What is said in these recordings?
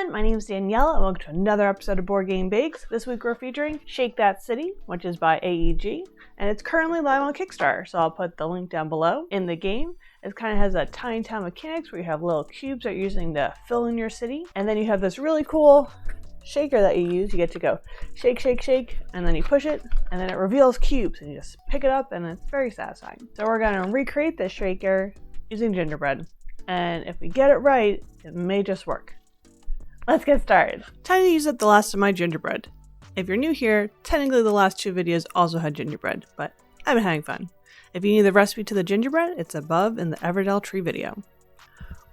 everyone, my name is Danielle and welcome to another episode of Board Game Bakes. This week we're featuring Shake That City, which is by AEG, and it's currently live on Kickstarter, so I'll put the link down below. In the game, it kind of has a tiny town mechanics where you have little cubes that you're using to fill in your city, and then you have this really cool shaker that you use. You get to go shake, shake, shake, and then you push it, and then it reveals cubes, and you just pick it up, and it's very satisfying. So we're going to recreate this shaker using gingerbread, and if we get it right, it may just work. Let's get started. Time to use up the last of my gingerbread. If you're new here, technically the last two videos also had gingerbread, but I've been having fun. If you need the recipe to the gingerbread, it's above in the Everdell tree video.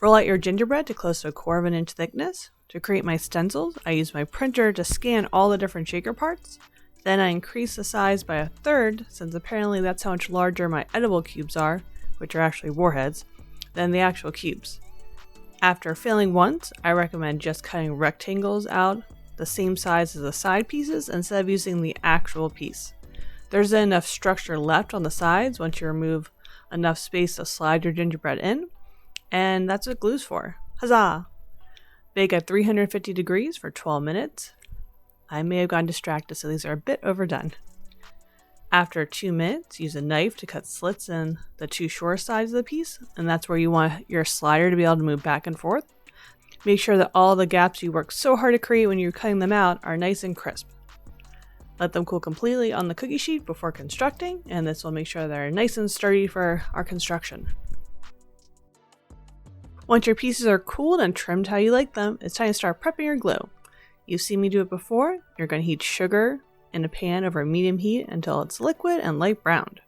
Roll out your gingerbread to close to 1/4 inch thickness. To create my stencils, I use my printer to scan all the different shaker parts. Then I increase the size by 1/3, since apparently that's how much larger my edible cubes are, which are actually warheads, than the actual cubes. After failing once, I recommend just cutting rectangles out the same size as the side pieces instead of using the actual piece. There's enough structure left on the sides once you remove enough space to slide your gingerbread in, and that's what glue's for. Huzzah! Bake at 350 degrees for 12 minutes. I may have gotten distracted, so these are a bit overdone. After 2 minutes, use a knife to cut slits in the two short sides of the piece, and that's where you want your slider to be able to move back and forth. Make sure that all the gaps you worked so hard to create when you're cutting them out are nice and crisp. Let them cool completely on the cookie sheet before constructing, and this will make sure they're nice and sturdy for our construction. Once your pieces are cooled and trimmed how you like them, it's time to start prepping your glue. You've seen me do it before. You're going to heat sugar in a pan over medium heat until it's liquid and light browned.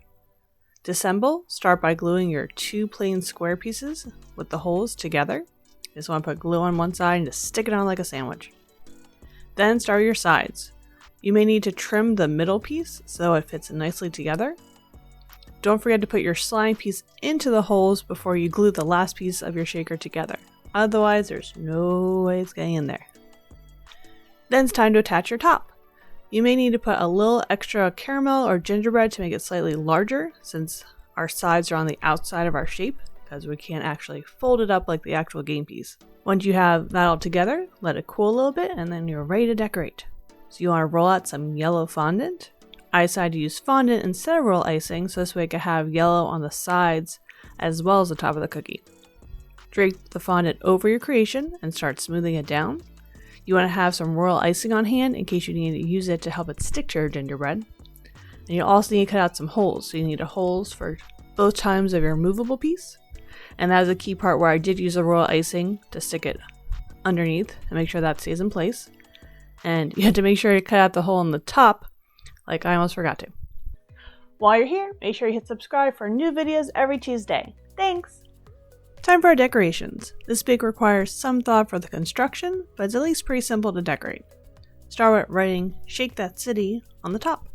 To assemble, start by gluing your two plain square pieces with the holes together. Just want to put glue on one side and just stick it on like a sandwich. Then start your sides. You may need to trim the middle piece so it fits nicely together. Don't forget to put your slime piece into the holes before you glue the last piece of your shaker together. Otherwise, there's no way it's getting in there. Then it's time to attach your top. You may need to put a little extra caramel or gingerbread to make it slightly larger, since our sides are on the outside of our shape, because we can't actually fold it up like the actual game piece. Once you have that all together, let it cool a little bit, and then you're ready to decorate. So you want to roll out some yellow fondant. I decided to use fondant instead of royal icing, so this way I could have yellow on the sides as well as the top of the cookie. Drape the fondant over your creation and start smoothing it down. You want to have some royal icing on hand in case you need to use it to help it stick to your gingerbread. And you also need to cut out some holes, so you need holes for both times of your movable piece. And that is a key part where I did use the royal icing to stick it underneath and make sure that stays in place. And you have to make sure to cut out the hole in the top, like I almost forgot to. While you're here, make sure you hit subscribe for new videos every Tuesday. Thanks! Time for our decorations. This bake requires some thought for the construction, but it's at least pretty simple to decorate. Start with writing "Shake That City" on the top.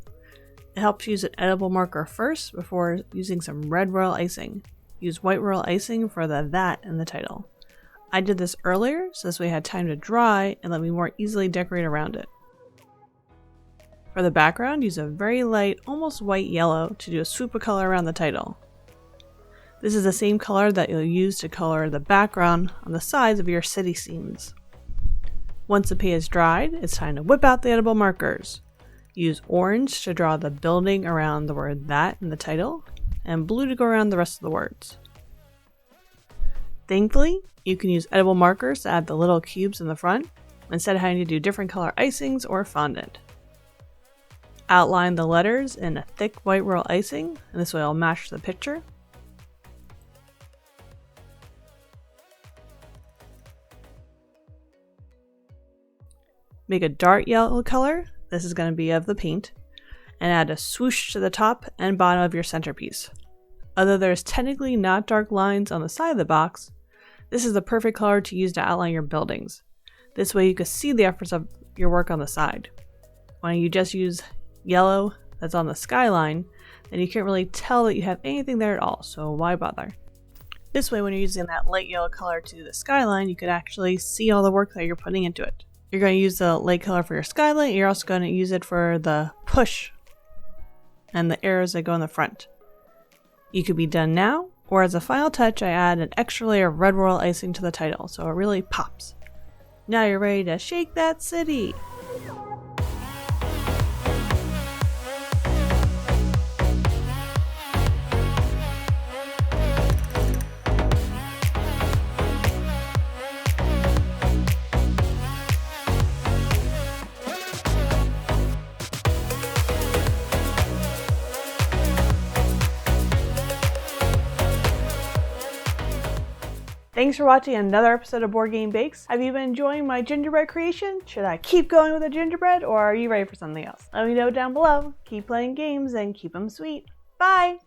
It helps use an edible marker first before using some red royal icing. Use white royal icing for the "that" in the title. I did this earlier, so this way I had time to dry and let me more easily decorate around it. For the background, use a very light, almost white yellow to do a swoop of color around the title. This is the same color that you'll use to color the background on the sides of your city scenes. Once the paint is dried, it's time to whip out the edible markers. Use orange to draw the building around the word "that" in the title, and blue to go around the rest of the words. Thankfully, you can use edible markers to add the little cubes in the front, instead of having to do different color icings or fondant. Outline the letters in a thick white royal icing, and this way it'll match the picture. Make a dark yellow color, this is going to be of the paint, and add a swoosh to the top and bottom of your centerpiece. Although there's technically not dark lines on the side of the box, this is the perfect color to use to outline your buildings. This way you can see the efforts of your work on the side. When you just use yellow that's on the skyline, then you can't really tell that you have anything there at all, so why bother? This way when you're using that light yellow color to the skyline, you could actually see all the work that you're putting into it. You're going to use the light color for your skyline, and you're also going to use it for the push and the arrows that go in the front. You could be done now, or as a final touch I add an extra layer of red royal icing to the title so it really pops. Now you're ready to shake that city. Thanks for watching another episode of Board Game Bakes. Have you been enjoying my gingerbread creation? Should I keep going with the gingerbread, or are you ready for something else? Let me know down below. Keep playing games and keep them sweet. Bye!